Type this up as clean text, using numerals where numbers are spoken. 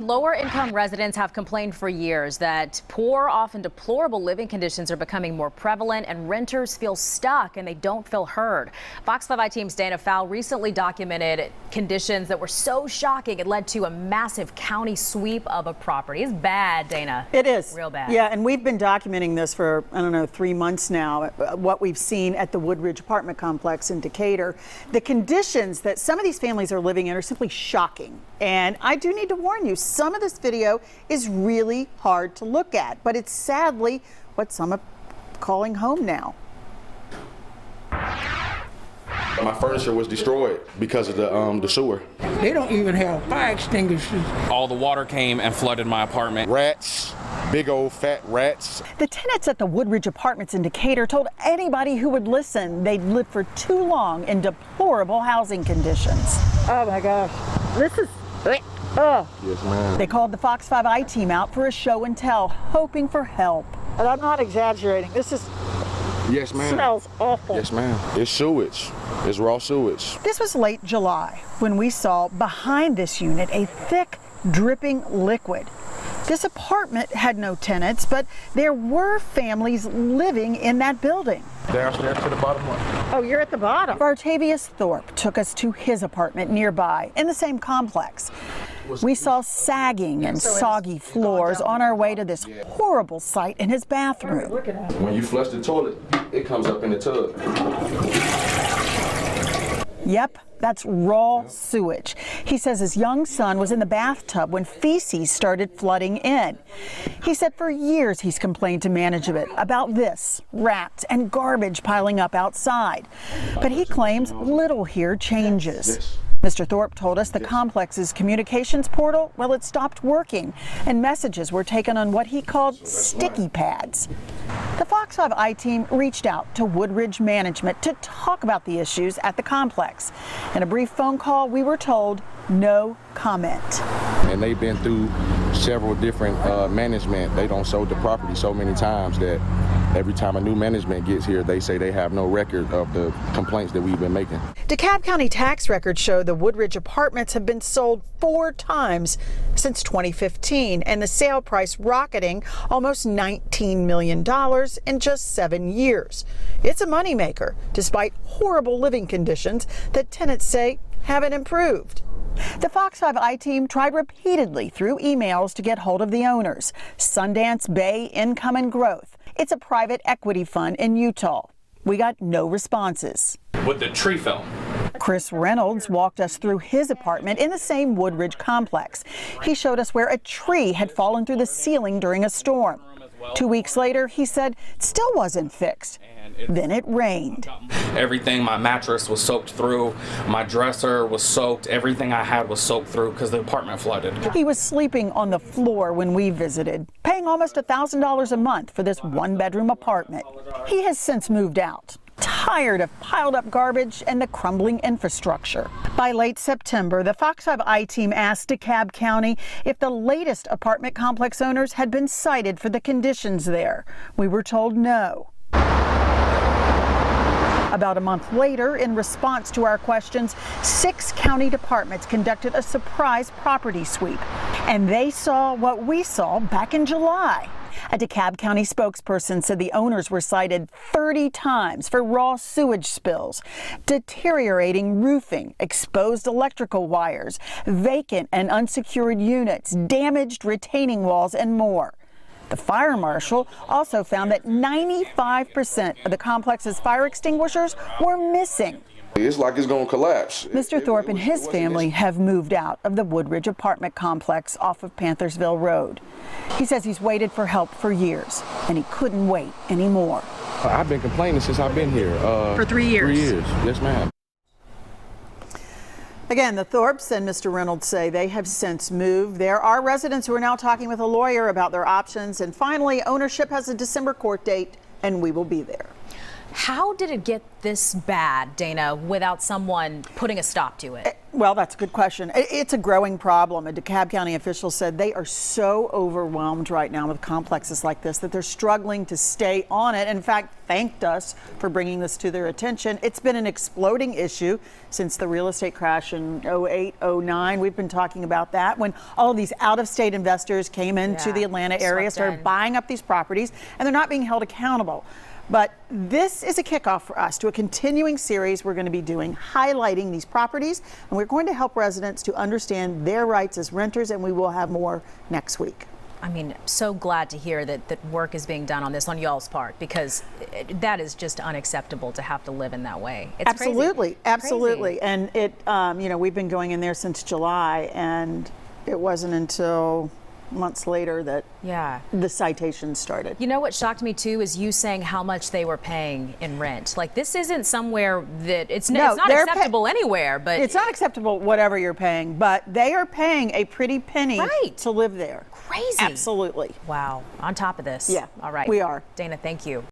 lower income residents have complained for years that poor, often deplorable living conditions are becoming more prevalent, and renters feel stuck and they don't feel heard. Fox 5 I-Team's Dana Fowle recently documented conditions that were so shocking it led to a massive county sweep of a property. It's bad, Dana. It is. Real bad. Yeah, and we've been documenting this for, I don't know, 3 months now, what we've seen at the Woodridge Apartment complex in Decatur. The conditions that some of these families are living in are simply shocking. And I do need to warn you, some of this video is really hard to look at, but it's sadly what some are calling home now. My furniture was destroyed because of the sewer. They don't even have fire extinguishers. All the water came and flooded my apartment. Rats, big old fat rats. The tenants at the Woodridge Apartments in Decatur told anybody who would listen they'd lived for too long in deplorable housing conditions. Oh my gosh, this is... Yes, ma'am. They called the Fox 5 I-Team out for a show and tell, hoping for help. And I'm not exaggerating. This is... Yes, ma'am. Smells awful. Yes, ma'am. It's sewage. It's raw sewage. This was late July when we saw behind this unit a thick, dripping liquid. This apartment had no tenants, but there were families living in that building. Downstairs to the bottom one. Oh, you're at the bottom. Vartavius Thorpe took us to his apartment nearby in the same complex. We saw sagging and soggy floors on our way to this horrible sight in his bathroom. When you flush the toilet, it comes up in the tub. Yep, that's raw sewage. He says his young son was in the bathtub when feces started flooding in. He said for years he's complained to management about this, rats and garbage piling up outside. But he claims little here changes. Mr. Thorpe told us the complex's communications portal, well, it stopped working, and messages were taken on what he called sticky pads. The Fox 5 I-Team reached out to Woodridge management to talk about the issues at the complex. In a brief phone call, we were told no comment. And they've been through several different management. They don't sold the property so many times that every time a new management gets here, they say they have no record of the complaints that we've been making. DeKalb County tax records show the Woodridge Apartments have been sold 4 times since 2015, and the sale price rocketing almost $19 million in just 7 years. It's a moneymaker, despite horrible living conditions that tenants say haven't improved. The Fox 5 I-Team tried repeatedly through emails to get hold of the owners. Sundance Bay Income and Growth. It's a private equity fund in Utah. We got no responses. With the tree fell. Chris Reynolds walked us through his apartment in the same Woodridge complex. He showed us where a tree had fallen through the ceiling during a storm. 2 weeks later, he said it still wasn't fixed. Then it rained. Everything, my mattress was soaked through, my dresser was soaked, everything I had was soaked through because the apartment flooded. He was sleeping on the floor when we visited, paying almost $1,000 a month for this 1-bedroom apartment. He has since moved out, tired of piled up garbage and the crumbling infrastructure. By late September, the Fox 5 I-Team asked DeKalb County if the latest apartment complex owners had been cited for the conditions there. We were told no. About a month later, in response to our questions, 6 county departments conducted a surprise property sweep. And they saw what we saw back in July. A DeKalb County spokesperson said the owners were cited 30 times for raw sewage spills, deteriorating roofing, exposed electrical wires, vacant and unsecured units, damaged retaining walls, and more. The fire marshal also found that 95% of the complex's fire extinguishers were missing. It's like it's going to collapse. Mr. Thorpe and his family have moved out of the Woodridge apartment complex off of Panthersville Road. He says he's waited for help for years, and he couldn't wait anymore. I've been complaining since I've been here. For 3 years? 3 years, yes ma'am. Again, the Thorpes and Mr. Reynolds say they have since moved. There are residents who are now talking with a lawyer about their options. And finally, ownership has a December court date, and we will be there. How did it get this bad, Dana, without someone putting a stop to it? Well, that's a good question. It's a growing problem. A DeKalb County official said they are so overwhelmed right now with complexes like this that they're struggling to stay on it. In fact, thanked us for bringing this to their attention. It's been an exploding issue since the real estate crash in 08, 09. We've been talking about that when all of these out-of-state investors came into the Atlanta area, started buying up these properties, and they're not being held accountable. But this is a kickoff for us to a continuing series we're going to be doing, highlighting these properties, and we're going to help residents to understand their rights as renters, and we will have more next week. I mean, so glad to hear that work is being done on this on y'all's part, because that is just unacceptable to have to live in that way. It's absolutely, crazy. absolutely. And it, you know, we've been going in there since July, and it wasn't until months later that the citations started. You know what shocked me too is you saying how much they were paying in rent. Like, this isn't somewhere that it's not acceptable anywhere, but it's not acceptable whatever you're paying, but they are paying a pretty penny to live there. Crazy. Absolutely. Wow. On top of this. Yeah. All right. We are. Dana, thank you.